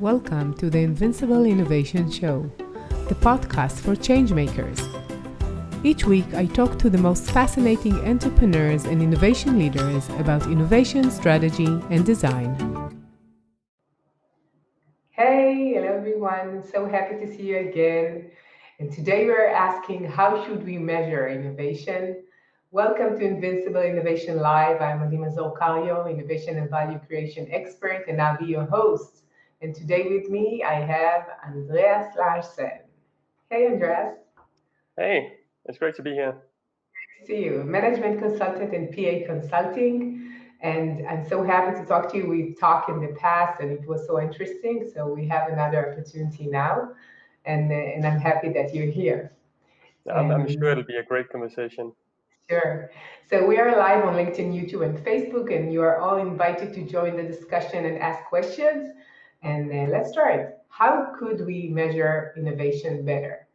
Welcome to the Invincible Innovation Show, the podcast for changemakers. Each week, I talk to the most fascinating entrepreneurs and innovation leaders about innovation, strategy, and design. Hey, hello everyone. So happy to see you again. And today we're asking, how should we measure innovation? Welcome to Invincible Innovation Live. I'm Adi Mazor Kario, innovation and value creation expert, and I'll be your host. And today with me, I have Andreas Larsen. Hey, Andreas. Hey, it's great to be here. See you, management consultant and PA consulting. And I'm so happy to talk to you. We've talked in the past and it was so interesting. So we have another opportunity now. And I'm happy that you're here. I'm sure Um, it'll be a great conversation. sure. So we are live on LinkedIn, YouTube, and Facebook, and you are all invited to join the discussion and ask questions. And let's start. How could we measure innovation better?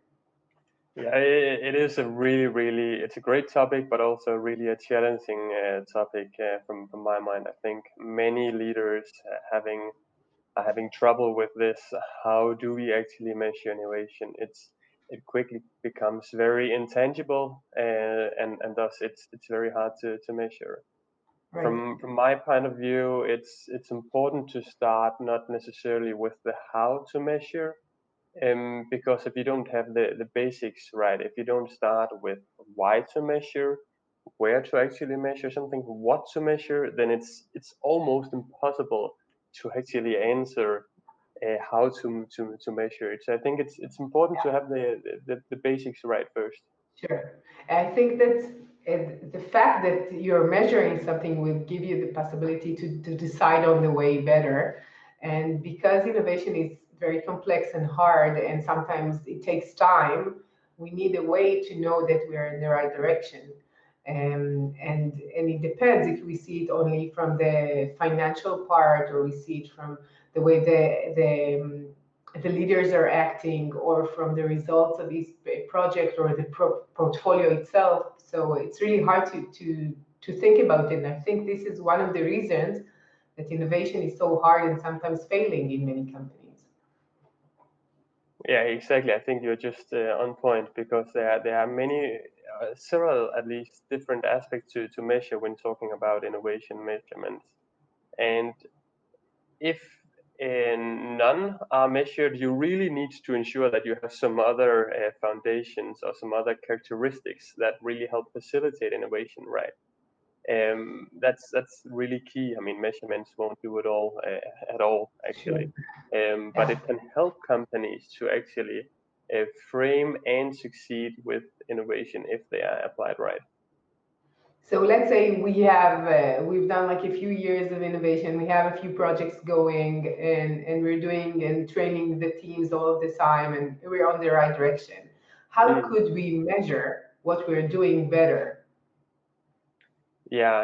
Yeah, it is a really, it's a great topic, but also really a challenging topic from my mind. I think many leaders are having trouble with this. How do we actually measure innovation? It quickly becomes very intangible, and thus it's very hard to measure. Right. From my point of view, it's important to start not necessarily with the how to measure, because if you don't have the basics right, if you don't start with why to measure, where to actually measure something, what to measure, then it's almost impossible to actually answer how to measure it. So I think it's important to have the basics right first. Sure. I think that the fact that you're measuring something will give you the possibility to decide on the way better. And because innovation is very complex and hard, and sometimes it takes time, we need a way to know that we are in the right direction. And it depends if we see it only from the financial part or we see it from the way the leaders are acting or from the results of each project or the portfolio itself. So it's really hard to think about it. And I think this is one of the reasons that innovation is so hard and sometimes failing in many companies. Yeah, exactly. I think you're just on point, because there are many, several at least different aspects to measure when talking about innovation measurements. And if none are measured, you really need to ensure that you have some other foundations or some other characteristics that really help facilitate innovation, right? That's really key. I mean, measurements won't do it all at all, Sure. actually, but Yeah. it can help companies to actually frame and succeed with innovation if they are applied right. So let's say we've done like a few years of innovation. We have a few projects going, and we're doing and training the teams all of the time, and we're on the right direction. How Mm. could we measure what we're doing better? Yeah,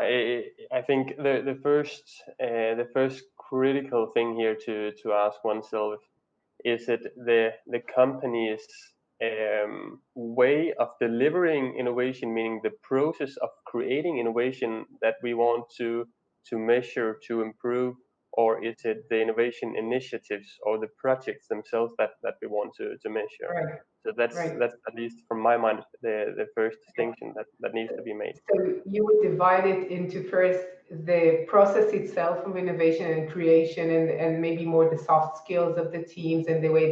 I think the first critical thing here to ask oneself, is it the company's way of delivering innovation, meaning the process of creating innovation, that we want to measure, to improve, or is it the innovation initiatives or the projects themselves that we want to measure? Right, So that's right. that's at least from my mind the first distinction that needs to be made. So you would divide it into first the process itself of innovation and creation, and maybe more the soft skills of the teams and the way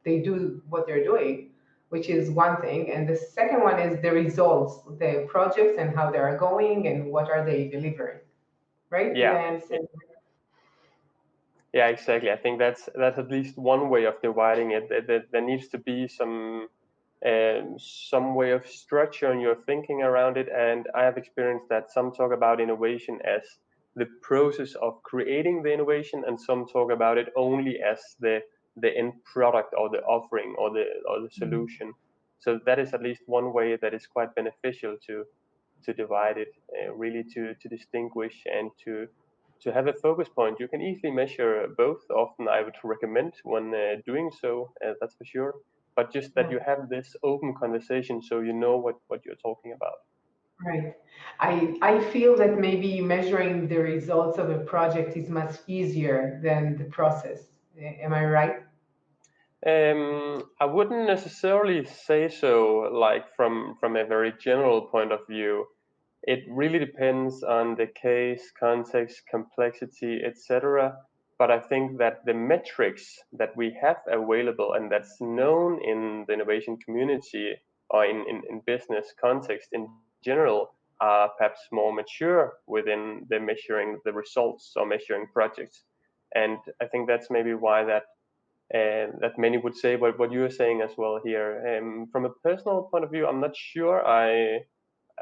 they do what they're doing, which is one thing. And the second one is the results, the projects and how they are going and what are they delivering. Right? Did Yeah, I understand? yeah, exactly. I think that's at least one way of dividing it. There needs to be some way of structure in your thinking around it. And I have experienced that some talk about innovation as the process of creating the innovation, and some talk about it only as the end product or the offering or the solution. So that is at least one way that is quite beneficial to divide it, really to distinguish and to have a focus point. You can easily measure both. Often I would recommend when doing so, that's for sure. But just that Yeah. you have this open conversation, so you know what you're talking about. Right. I feel that maybe measuring the results of a project is much easier than the process. Am I right? I wouldn't necessarily say so, like from a very general point of view. It really depends on the case, context, complexity, etc. But I think that the metrics that we have available and that's known in the innovation community or in business context in general are perhaps more mature within the measuring the results or measuring projects. And I think that's maybe why that many would say what you're saying as well here. From a personal point of view, I'm not sure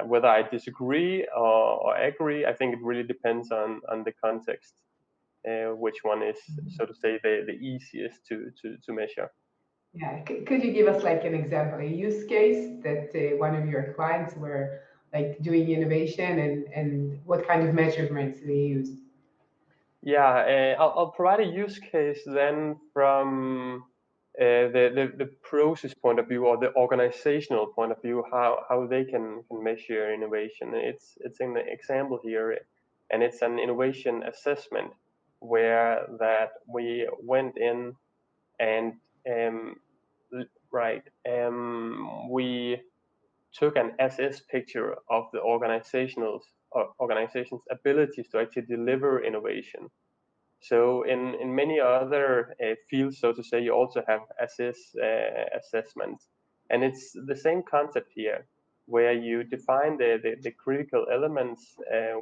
whether I disagree or agree. I think it really depends on the context, which one is, so to say, the easiest to measure. Yeah, could you give us like an example, a use case that one of your clients were like doing innovation and what kind of measurements they used? Yeah, I'll provide a use case then from the process point of view or the organizational point of view, how they can measure innovation. It's an example here, and it's an innovation assessment where that we went in and um, right we took an SS picture of the organization's abilities to actually deliver innovation. So in many other fields, so to say, you also have assessments, and it's the same concept here, where you define the critical elements,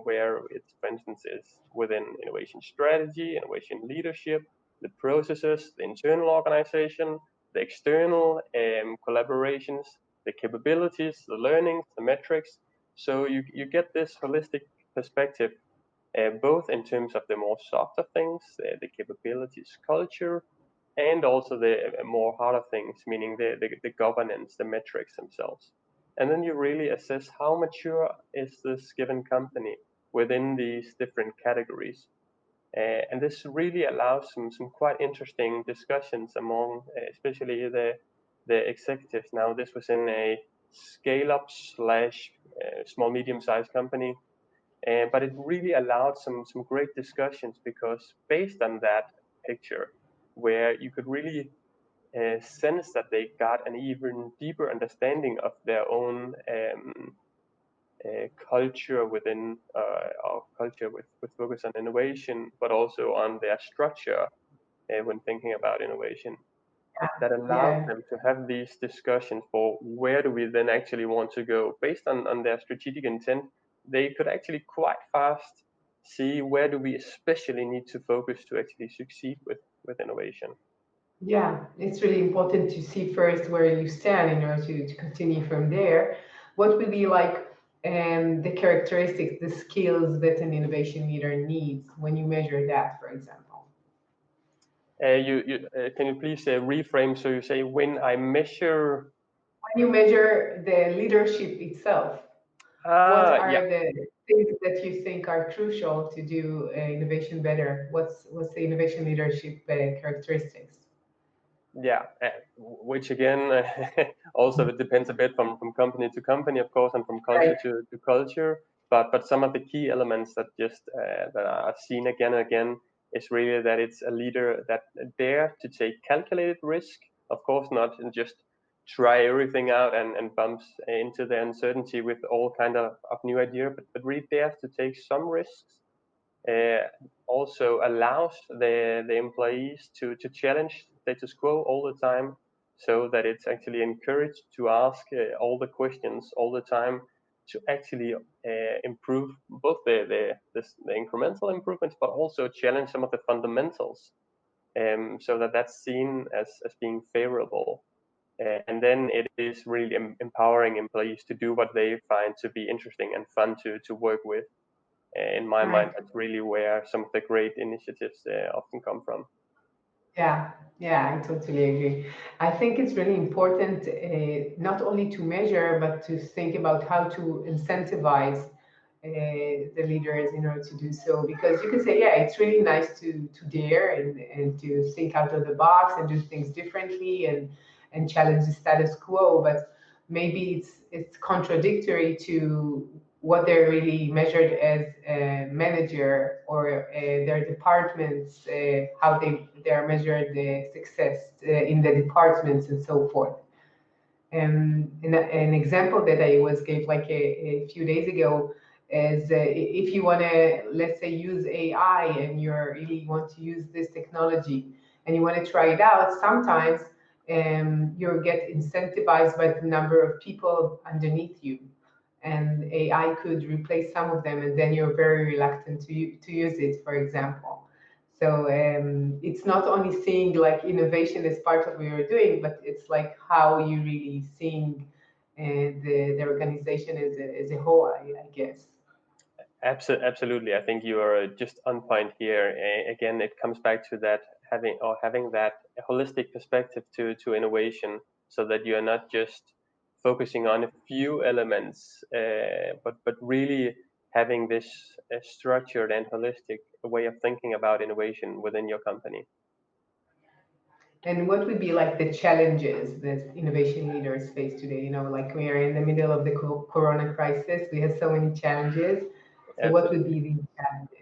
where it's, for instance, is within innovation strategy, innovation leadership, the processes, the internal organization, the external collaborations, the capabilities, the learnings, the metrics. So you get this holistic perspective both in terms of the more softer things, the capabilities, culture, and also the more harder things, meaning the governance, the metrics themselves. And then you really assess how mature is this given company within these different categories. And this really allows some quite interesting discussions among, especially the executives. Now, this was in a scale up slash small medium sized company, but it really allowed some great discussions because based on that picture, where you could really sense that they got an even deeper understanding of their own culture within our culture with focus on innovation, but also on their structure when thinking about innovation, that allows Yeah, them to have these discussions for where do we then actually want to go based on their strategic intent. They could actually quite fast see where do we especially need to focus to actually succeed with innovation. yeah, it's really important to see first where you stand in order to continue from there. What would be like the characteristics, the skills that an innovation leader needs when you measure that, for example? You can you please reframe, so you say when I measure. When you measure the leadership itself, what Yeah. are the things that you think are crucial to do innovation better? What's the innovation leadership characteristics? Yeah, which again also it depends a bit from company to company, of course, and from culture Right. to culture. But some of the key elements that just that are seen again and again is really that it's a leader that dare to take calculated risk. Of course, not just try everything out and bumps into the uncertainty with all kind of new idea, but really dares to take some risks, uh, also allows the employees to challenge status quo all the time, so that it's actually encouraged to ask all the questions all the time to actually improve both the incremental improvements, but also challenge some of the fundamentals, so that that's seen as being favorable. And then it is really empowering employees to do what they find to be interesting and fun to work with. In my mind, Right. that's really where some of the great initiatives often come from. Yeah, yeah, I totally agree. I think it's really important not only to measure, but to think about how to incentivize the leaders in order to do so. Because you could say, yeah, it's really nice to dare and to think out of the box and do things differently and challenge the status quo. But maybe it's contradictory to what they're really measured as a manager, or their departments, how they are measured the success in the departments and so forth. An example that I was gave like a few days ago is if you want to, let's say, use AI and you really want to use this technology and you want to try it out, sometimes you get incentivized by the number of people underneath you, and AI could replace some of them, and then you're very reluctant to use it, for example. So it's not only seeing like innovation as part of what you're doing, but it's like how you really seeing the organization as a whole, I guess. Absolutely. I think you are just on point here. Again, it comes back to that having that holistic perspective to innovation, so that you are not just focusing on a few elements, but really having this structured and holistic way of thinking about innovation within your company. And what would be like the challenges that innovation leaders face today? You know, like we are in the middle of the corona crisis, we have so many challenges. So what would be Absolutely. these challenges?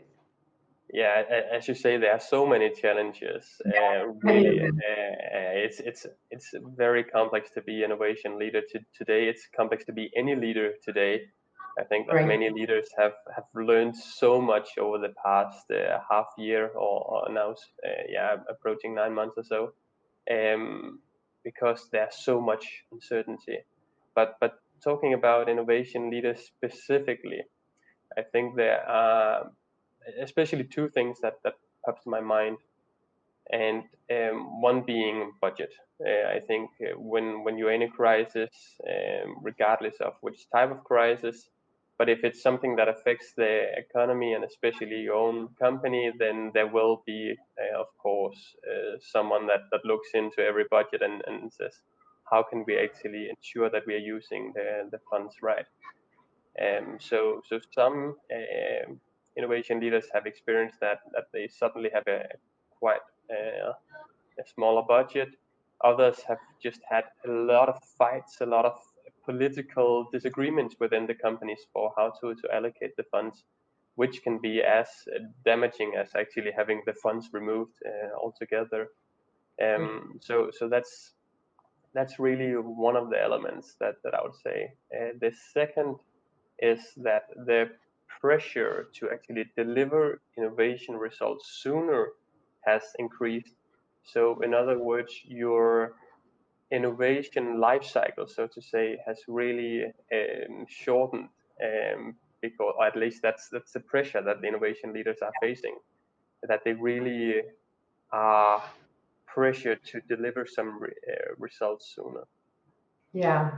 Yeah, as you say, there are so many challenges. Yeah, many of Really, them. it's very complex to be innovation leader today. It's complex to be any leader today. I think that Right. many leaders have learned so much over the past half year, or now, yeah, approaching 9 months or so, um, because there's so much uncertainty. But talking about innovation leaders specifically, I think there are especially two things that pops to my mind, and one being budget. I think when you're in a crisis, regardless of which type of crisis, but if it's something that affects the economy and especially your own company, then there will be, of course, someone that looks into every budget and says, how can we actually ensure that we are using the funds right? So some innovation leaders have experienced that they suddenly have a quite a smaller budget. Others have just had a lot of fights, a lot of political disagreements within the companies for how to allocate the funds, which can be as damaging as actually having the funds removed altogether. So that's really one of the elements that I would say. The second is that the pressure to actually deliver innovation results sooner has increased. So, in other words, your innovation life cycle, so to say, has really shortened, because, or at least that's the pressure that the innovation leaders are facing, that they really are pressured to deliver some results sooner. Yeah.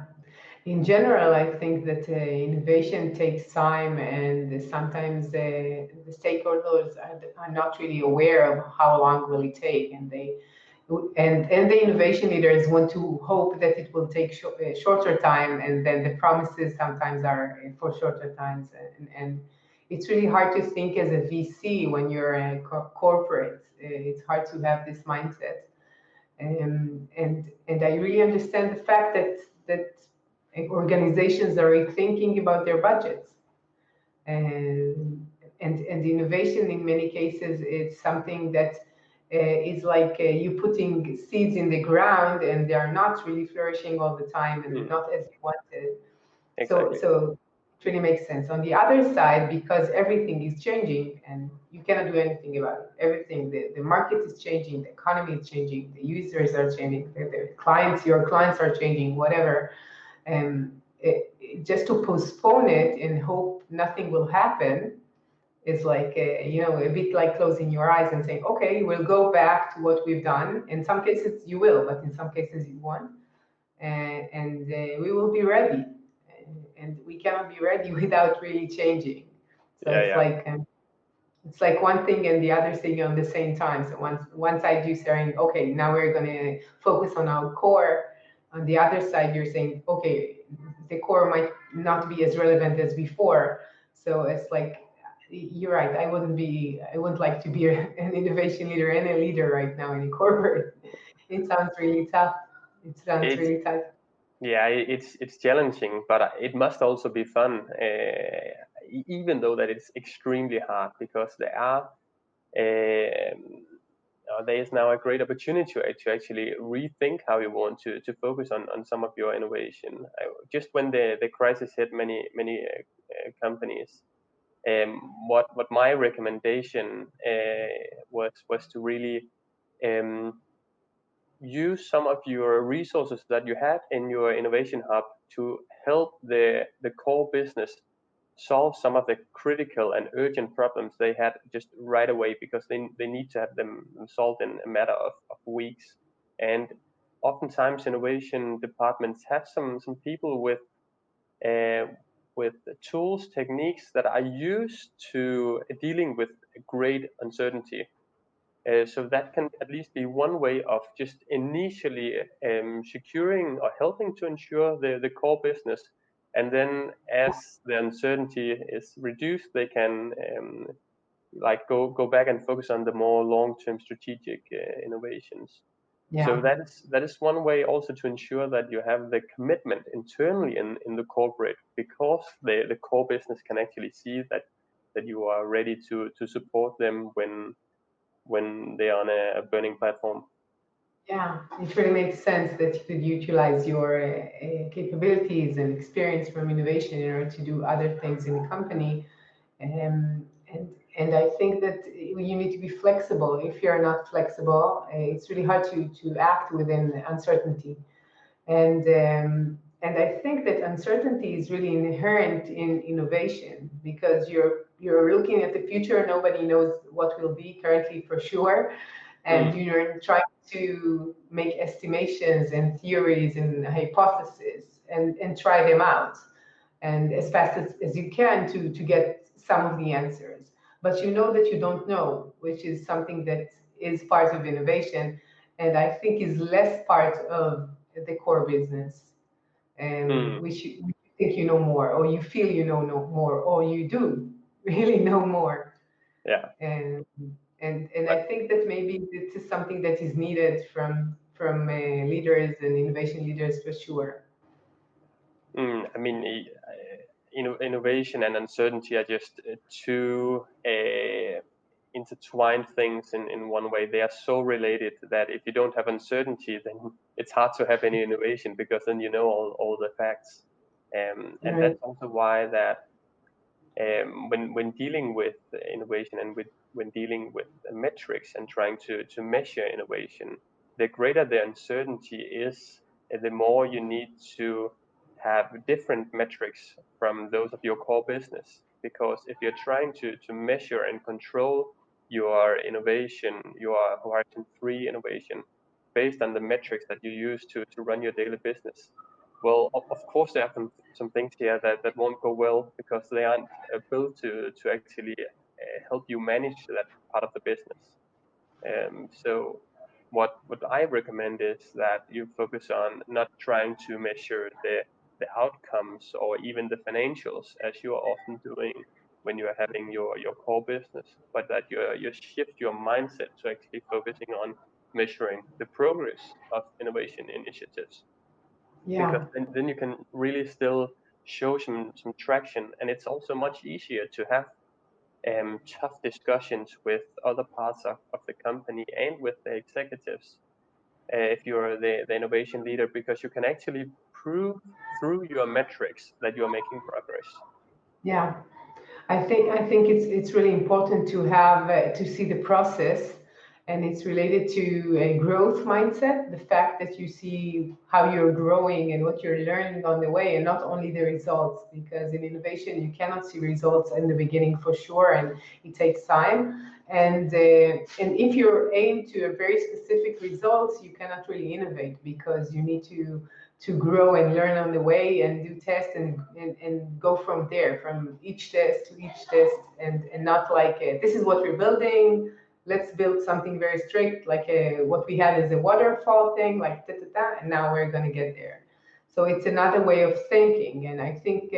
In general, I think that innovation takes time, and sometimes the stakeholders are not really aware of how long will it take, and the innovation leaders want to hope that it will take shorter time, and then the promises sometimes are for shorter times, and it's really hard to think as a VC when you're a corporate. It's hard to have this mindset. And I really understand the fact that organizations are rethinking about their budgets, and the innovation in many cases is something that is like you putting seeds in the ground, and they are not really flourishing all the time and Mm, not as you wanted. So exactly. so it really makes sense. On the other side, because everything is changing and you cannot do anything about it. Everything, the market is changing, the economy is changing, the users are changing, the clients, your clients are changing, whatever. Just to postpone it and hope nothing will happen is like a bit like closing your eyes and saying, okay, we'll go back to what we've done. In some cases you will, but in some cases you won't, and we will be ready. And we cannot be ready without really changing. So Yeah, yeah. it's like one thing and the other thing on the same time. So one side you're saying, okay, now we're going to focus on our core. On the other side, you're saying, okay, the core might not be as relevant as before. So it's like, you're right. I wouldn't like to be an innovation leader and a leader right now in a corporate. It sounds really tough. It sounds It's really tough. Yeah, it's challenging, but it must also be fun, even though that it's extremely hard because um, there is now a great opportunity to actually rethink how you want to focus on some of your innovation. Just when the crisis hit many companies, what my recommendation was to really um, use some of your resources that you had in your innovation hub to help the core business solve some of the critical and urgent problems they had just right away because they need to have them solved in a matter of weeks. And oftentimes innovation departments have some people uh, with tools, techniques that are used to dealing with great uncertainty. So that can at least be one way of just initially securing or helping to ensure the core business. And then as the uncertainty is reduced, they can like go back and focus on the more long-term strategic innovations. So Yeah. that is one way also to ensure that you have the commitment internally in the corporate because the core business can actually see that you are ready to support them when they're on a burning platform. Yeah, it really makes sense that you could utilize your capabilities and experience from innovation in order to do other things in the company. And I think that you need to be flexible. If you're not flexible, it's really hard to act within uncertainty. And I think that uncertainty is really inherent in innovation because you're looking at the future. Nobody knows what will be currently for sure, and Mm, you're trying to make estimations and theories and hypotheses and try them out and as fast as you can to get some of the answers. But you know that you don't know, which is something that is part of innovation and I think is less part of the core business, mm, which you think you know more, or you feel you know more, or you do really know more. yeah. And and I But think that maybe this is something that is needed from leaders and innovation leaders for sure. I mean, innovation and uncertainty are just two intertwined things in one way. They are so related that if you don't have uncertainty, then it's hard to have any innovation because then you know all the facts. And Right. that's also why that when dealing with innovation and when dealing with metrics and trying to measure innovation, the greater the uncertainty is, the more you need to have different metrics from those of your core business. Because if you're trying to measure and control your innovation, your Horizon 3 innovation, based on the metrics that you use to run your daily business, well, of course, there are some things here that won't go well because they aren't built to actually help you manage that part of the business. So, what I recommend is that you focus on not trying to measure the outcomes or even the financials as you are often doing when you are having your core business, but that you shift your mindset to actually focusing on measuring the progress of innovation initiatives because Yeah. then you can really still show some traction, and it's also much easier to have tough discussions with other parts of the company and with the executives if you're the innovation leader because you can actually prove through your metrics that you're making progress. Yeah. I think it's really important to have to see the process, and it's related to a growth mindset. The fact that you see how you're growing and what you're learning on the way, and not only the results. Because in innovation, you cannot see results in the beginning for sure, and it takes time. And if you're aimed to a very specific results, you cannot really innovate because you need to grow and learn on the way and do tests and go from there, from each test to each test, and not like this is what we're building. Let's build something very strict, like what we had is a waterfall thing, like da, da, da, and now we're going to get there. So it's another way of thinking. And I think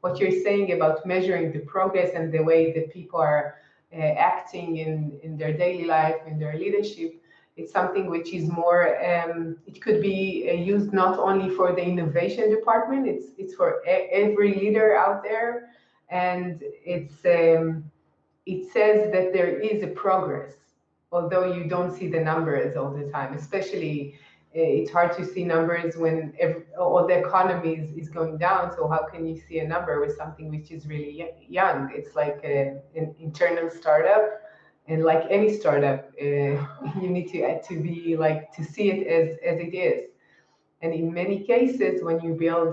what you're saying about measuring the progress and the way that people are acting in their daily life, in their leadership, It's something which is more, it could be used not only for the innovation department, it's for every leader out there. And it says that there is a progress, although you don't see the numbers all the time. Especially, it's hard to see numbers when all the economy is going down. So how can you see a number with something which is really young? It's like an internal startup, and like any startup, you need to be like to see it as it is. And in many cases, when you build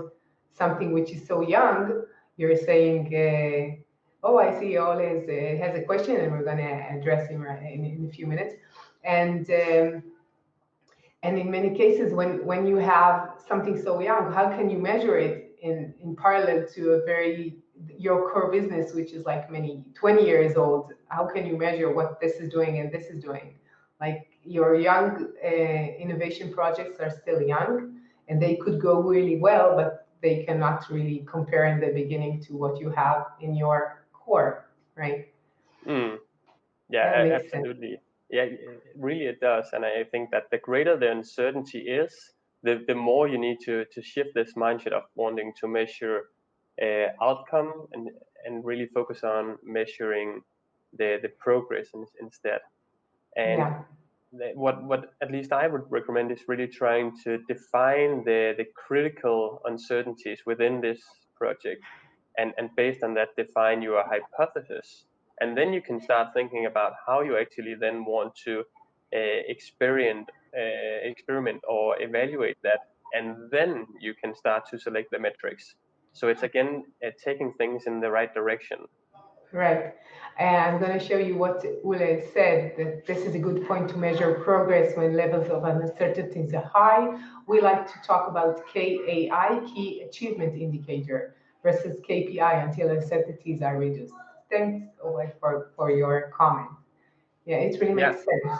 something which is so young, you're saying, "Oh, I see Ole has a question, and we're going to address him in a few minutes." And and in many cases, when you have something so young, how can you measure it in parallel to a very your core business, which is like many 20 years old? How can you measure what this is doing and this is doing? Like your young innovation projects are still young, and they could go really well, but they cannot really compare in the beginning to what you have in your core, right? Mm. Yeah, That makes sense. absolutely. Yeah, really it does. And I think that the greater the uncertainty is, the more you need to shift this mindset of wanting to measure outcome and really focus on measuring the progress instead. And Yeah, what at least I would recommend is really trying to define the critical uncertainties within this project, and based on that define your hypothesis, and then you can start thinking about how you actually then want to experiment or evaluate that, and then you can start to select the metrics. So it's again taking things in the right direction. right. And I'm going to show you what Ule said, that this is a good point to measure progress when levels of uncertainties are high. We like to talk about KAI, Key Achievement Indicator, versus KPI until uncertainties are reduced. Thanks, Ule, for your comment. Yeah, it really Yeah, makes sense.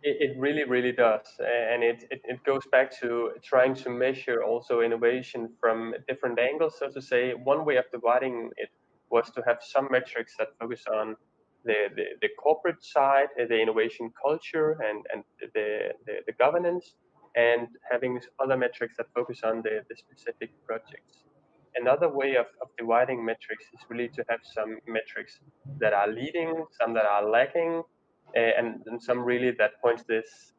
it really, really does. And it goes back to trying to measure also innovation from different angles. So to say, one way of dividing it was to have some metrics that focus on the corporate side, the innovation culture, and the governance, and having other metrics that focus on the specific projects. Another way of dividing metrics is really to have some metrics that are leading, some that are lacking, and some really that points this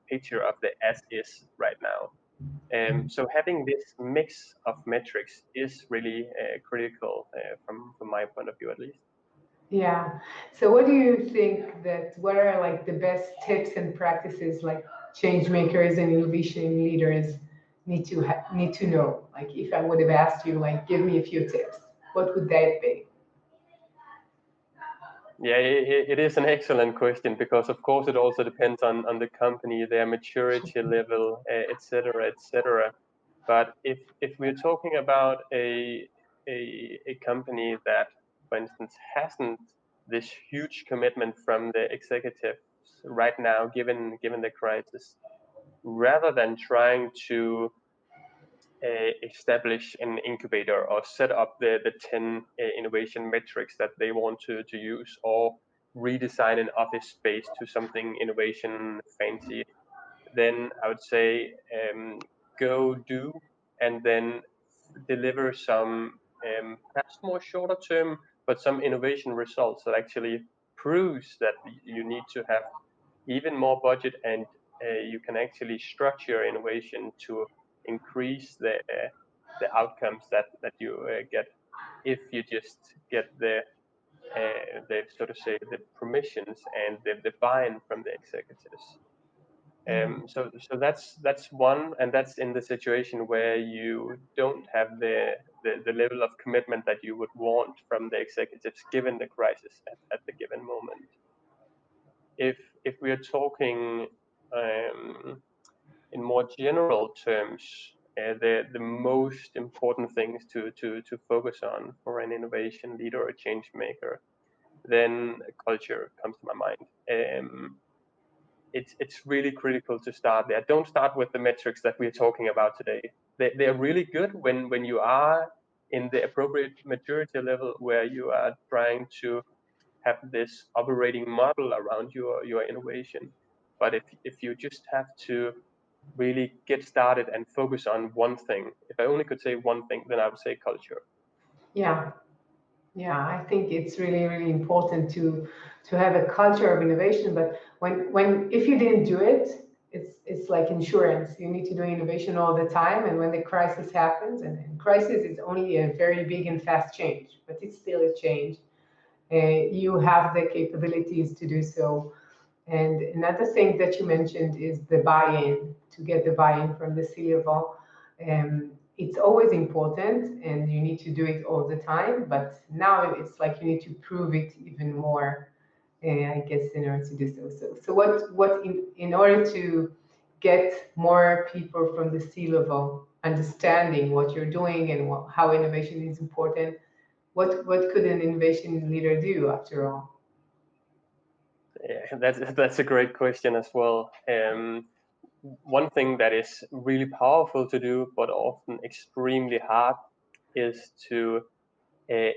picture of the as is right now. So having this mix of metrics is really critical from my point of view, at least. Yeah. So what do you think that what are like the best tips and practices like change makers and innovation leaders need to know? Like if I would have asked you like give me a few tips, what would that be? Yeah, it is an excellent question because, of course, it also depends on the company, their maturity level, et cetera, et cetera. But if we're talking about a company that, for instance, hasn't this huge commitment from the executives right now, given the crisis, rather than trying to establish an incubator or set up the 10 innovation metrics that they want to use, or redesign an office space to something innovation fancy, then I would say go do, and then deliver some perhaps more shorter term, but some innovation results that actually proves that you need to have even more budget, and you can actually structure innovation to increase the outcomes that you get if you just get the so to say the permissions and the buy-in from the executives. So that's one, and that's in the situation where you don't have the level of commitment that you would want from the executives given the crisis at the given moment. If we are talking um, in more general terms, the most important things to focus on for an innovation leader or a change maker, then culture comes to my mind. It's really critical to start there. Don't start with the metrics that we're talking about today. They're really good when you are in the appropriate maturity level where you are trying to have this operating model around your innovation. But if you just have to really get started and focus on one thing, if I only could say one thing, then I would say culture. Yeah, yeah, I think it's really, really important to have a culture of innovation. But when if you didn't do it, it's like insurance. You need to do innovation all the time, and when the crisis happens, and crisis is only a very big and fast change, but it's still a change. You have the capabilities to do so. And another thing that you mentioned is the buy-in, to get the buy-in from the C-level. It's always important and you need to do it all the time, but now it's like you need to prove it even more, I guess, in order to do so. So what in order to get more people from the C-level understanding what you're doing and how innovation is important, what could an innovation leader do after all? Yeah, that's a great question as well. One thing that is really powerful to do, but often extremely hard, is to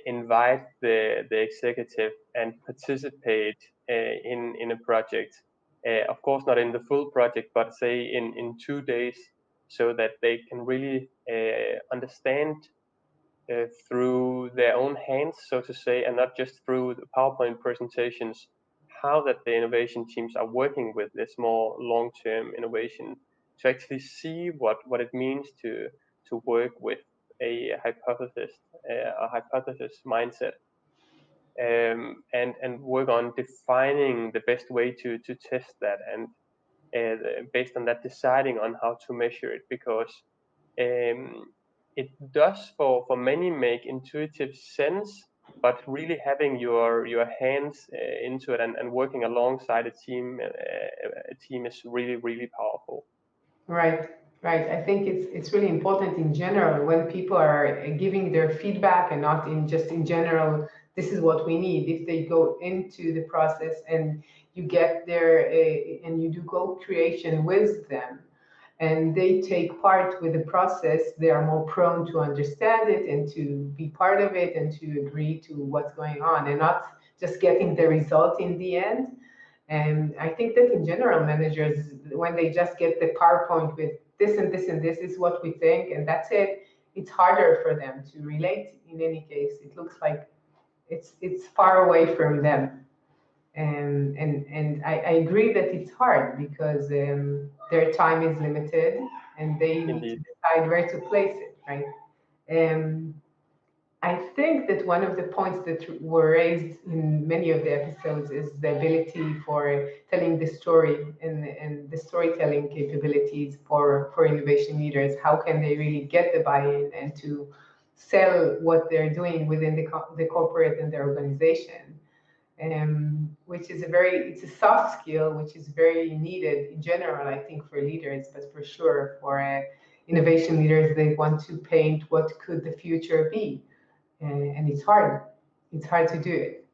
invite the executive and participate in a project. Of course, not in the full project, but say in 2 days, so that they can really understand through their own hands, so to say, and not just through the PowerPoint presentations, how that the innovation teams are working with this more long-term innovation, to actually see what it means to work with a hypothesis mindset, and work on defining the best way to test that, and based on that, deciding on how to measure it, because it does for many make intuitive sense, but really having your hands into it, and working alongside a team is really really powerful. Right, right. I think it's really important in general when people are giving their feedback and not in just in general, this is what we need. If they go into the process and you get there and you do co-creation with them and they take part with the process, they are more prone to understand it and to be part of it and to agree to what's going on and not just getting the result in the end. And I think that in general, managers, when they just get the PowerPoint with this and this and this is what we think, and that's it, it's harder for them to relate. In any case, it looks like it's far away from them. And I agree that it's hard because their time is limited and they need to Indeed. decide where to place it, right? Um, I think that one of the points that were raised in many of the episodes is the ability for telling the story and the storytelling capabilities for innovation leaders. How can they really get the buy-in and to sell what they're doing within the corporate and their organization? Which is it's a soft skill, which is very needed in general, I think, for leaders, but for sure for innovation leaders, they want to paint what could the future be, and it's hard. It's hard to do it.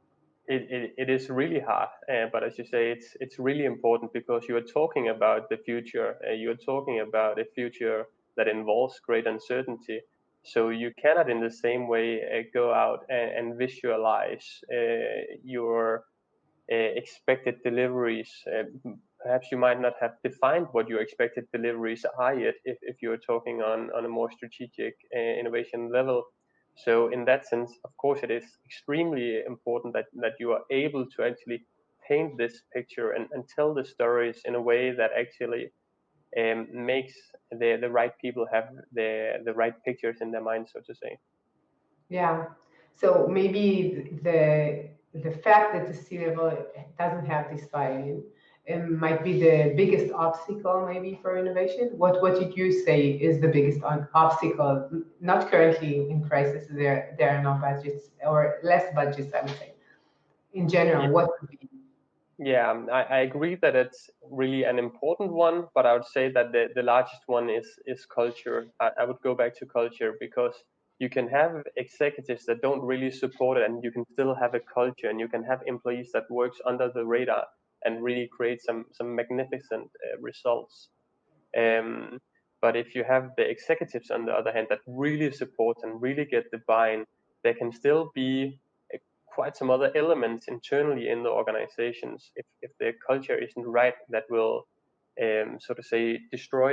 It is really hard, but as you say, it's really important, because you are talking about the future. You are talking about a future that involves great uncertainty. So you cannot, in the same way, go out and visualize your expected deliveries. Perhaps you might not have defined what your expected deliveries are yet, if you're talking on a more strategic innovation level. So in that sense, of course, it is extremely important that you are able to actually paint this picture and tell the stories in a way that actually makes the right people have the right pictures in their mind, so to say. Yeah. So maybe the fact that the C level doesn't have this buy-in, it might be the biggest obstacle maybe for innovation. What did you say is the biggest obstacle? Not currently in crisis, there are no budgets or less budgets, I would say. In general, what would be? Yeah, I agree that it's really an important one, but I would say that the largest one is culture. I would go back to culture, because you can have executives that don't really support it, and you can still have a culture, and you can have employees that works under the radar and really create some magnificent results. Um, but if you have the executives, on the other hand, that really support and really get the buy-in, there can still be quite some other elements internally in the organizations. If their culture isn't right, that will so to say destroy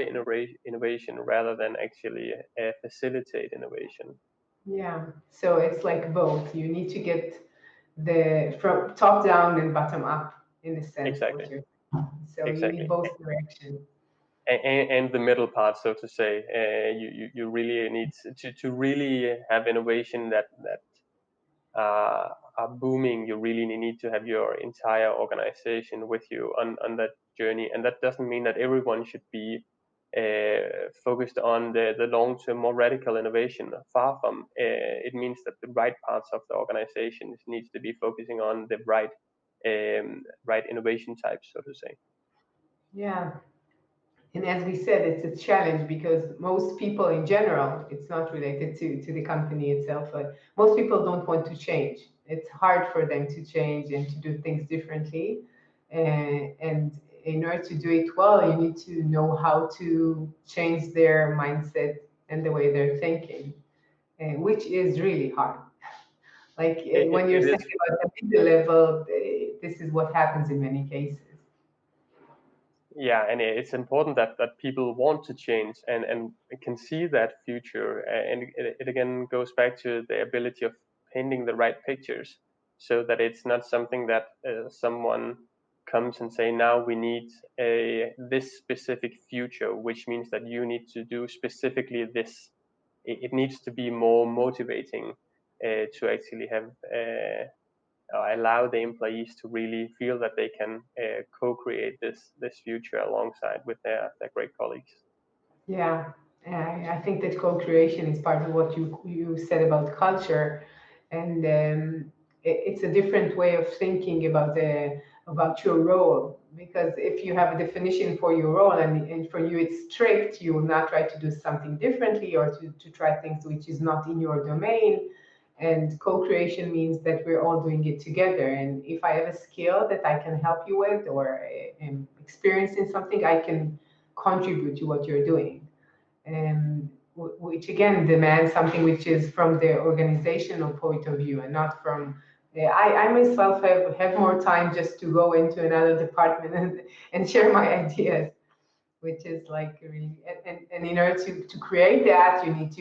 innovation rather than actually facilitate innovation. Yeah, so it's like both. You need to get the from top down and bottom up in a sense Exactly, what you're so you need exactly. both directions. And the middle part, so to say, you really need to really have innovation that are booming. You really need to have your entire organization with you on that journey, and that doesn't mean that everyone should be focused on the long-term, more radical innovation. Far from. It means that the right parts of the organization needs to be focusing on the right innovation types, so to say. Yeah, and as we said, it's a challenge because most people in general, it's not related to the company itself, but most people don't want to change. It's hard for them to change and to do things differently. And in order to do it well, you need to know how to change their mindset and the way they're thinking, which is really hard. Like when you're It saying is. about the middle level, this is what happens in many cases. Yeah, and it's important that people want to change and can see that future. And it again goes back to the ability of painting the right pictures, so that it's not something that someone comes and say, now we need a this specific future, which means that you need to do specifically this. It needs to be more motivating to actually have allow the employees to really feel that they can co-create this future alongside with their great colleagues. Yeah, I think that co-creation is part of what you said about culture, and it's a different way of thinking about your role. Because if you have a definition for your role and for you it's strict, you will not try to do something differently or to try things which is not in your domain. And co-creation means that we're all doing it together. And if I have a skill that I can help you with or am experienced in something, I can contribute to what you're doing, which again demands something which is from the organizational point of view and not from. I myself have more time just to go into another department and share my ideas, which is like really, and in order to create that, you need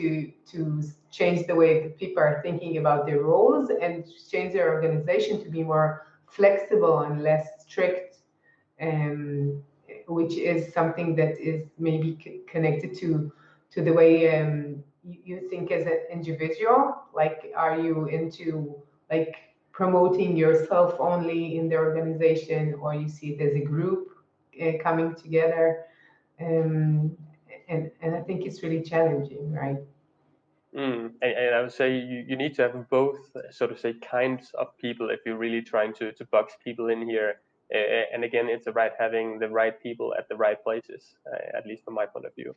to change the way that people are thinking about their roles and change their organization to be more flexible and less strict, um, which is something that is maybe connected to the way you think as an individual. Like, are you into like promoting yourself only in the organization, or you see it as a group coming together? um, and I think it's really challenging, right? And I would say you need to have both, so to say, kinds of people if you're really trying to box people in here. And again, it's about having the right people at the right places, at least from my point of view.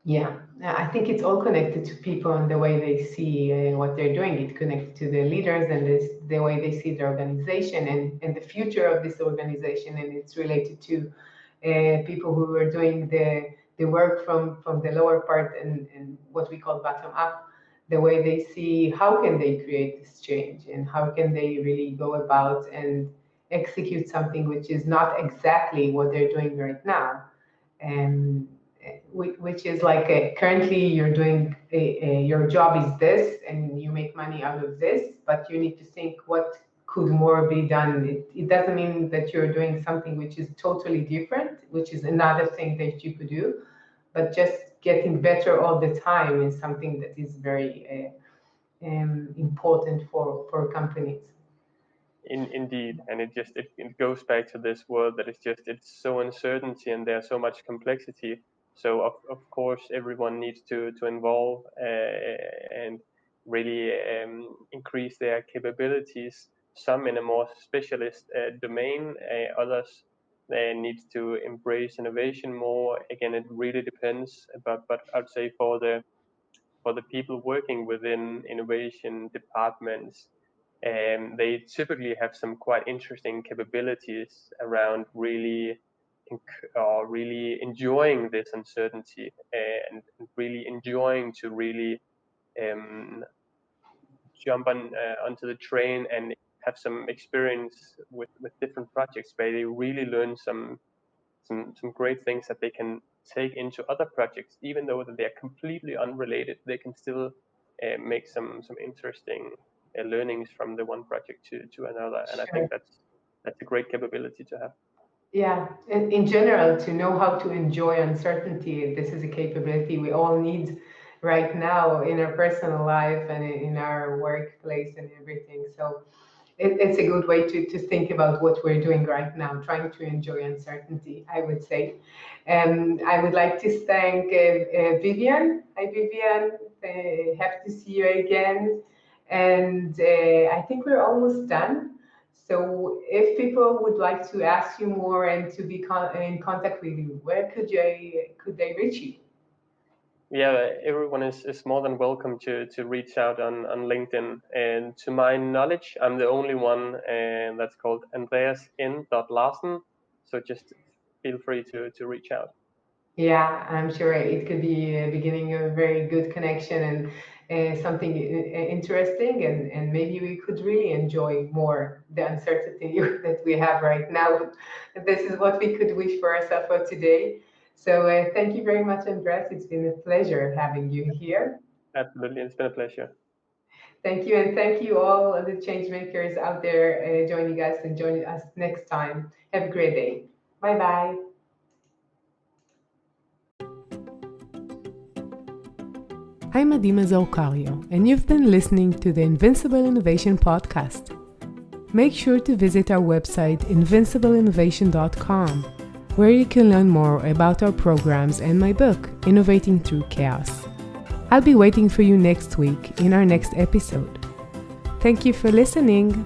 Yeah, I think it's all connected to people and the way they see what they're doing. It's connected to the leaders and the way they see the organization and the future of this organization. And it's related to people who are doing the work from the lower part and what we call bottom up, the way they see how can they create this change and how can they really go about and execute something which is not exactly what they're doing right now. And which is like currently you're doing your job is this and you make money out of this, but you need to think what could more be done. It doesn't mean that you're doing something which is totally different, which is another thing that you could do, but just getting better all the time is something that is very important for companies. Indeed, and it goes back to this world that it's so uncertainty and there's so much complexity. So of course everyone needs to involve and really increase their capabilities. Some in a more specialist domain, others needs to embrace innovation more. Again, it really depends. But I'd say for the people working within innovation departments, they typically have some quite interesting capabilities around really enjoying this uncertainty and really enjoying to really um, jump onto the train and have some experience with different projects where they really learn some great things that they can take into other projects, even though that they are completely unrelated. They can still make some interesting learnings from the one project to another, and I think Sure. that's a great capability to have. Yeah, in general, to know how to enjoy uncertainty, this is a capability we all need right now in our personal life and in our workplace and everything. So it's a good way to think about what we're doing right now, trying to enjoy uncertainty, I would say. I would like to thank Vivian. Hi, Vivian. Happy to see you again. And I think we're almost done. So if people would like to ask you more and to be in contact with you, where could they reach you? Yeah, everyone is more than welcome to reach out on LinkedIn. And to my knowledge, I'm the only one that's called Andreas Larsen. So just feel free to reach out. Yeah, I'm sure it could be a beginning of a very good connection and something interesting, and maybe we could really enjoy more the uncertainty that we have right now. This is what we could wish for ourselves for today. So thank you very much, Andres. It's been a pleasure having you here. Absolutely, it's been a pleasure. Thank you, and thank you all the change makers out there joining us and joining us next time. Have a great day. Bye bye. I'm Adi Mazor Kario, and you've been listening to the Invincible Innovation podcast. Make sure to visit our website, invincibleinnovation.com, where you can learn more about our programs and my book, Innovating Through Chaos. I'll be waiting for you next week in our next episode. Thank you for listening.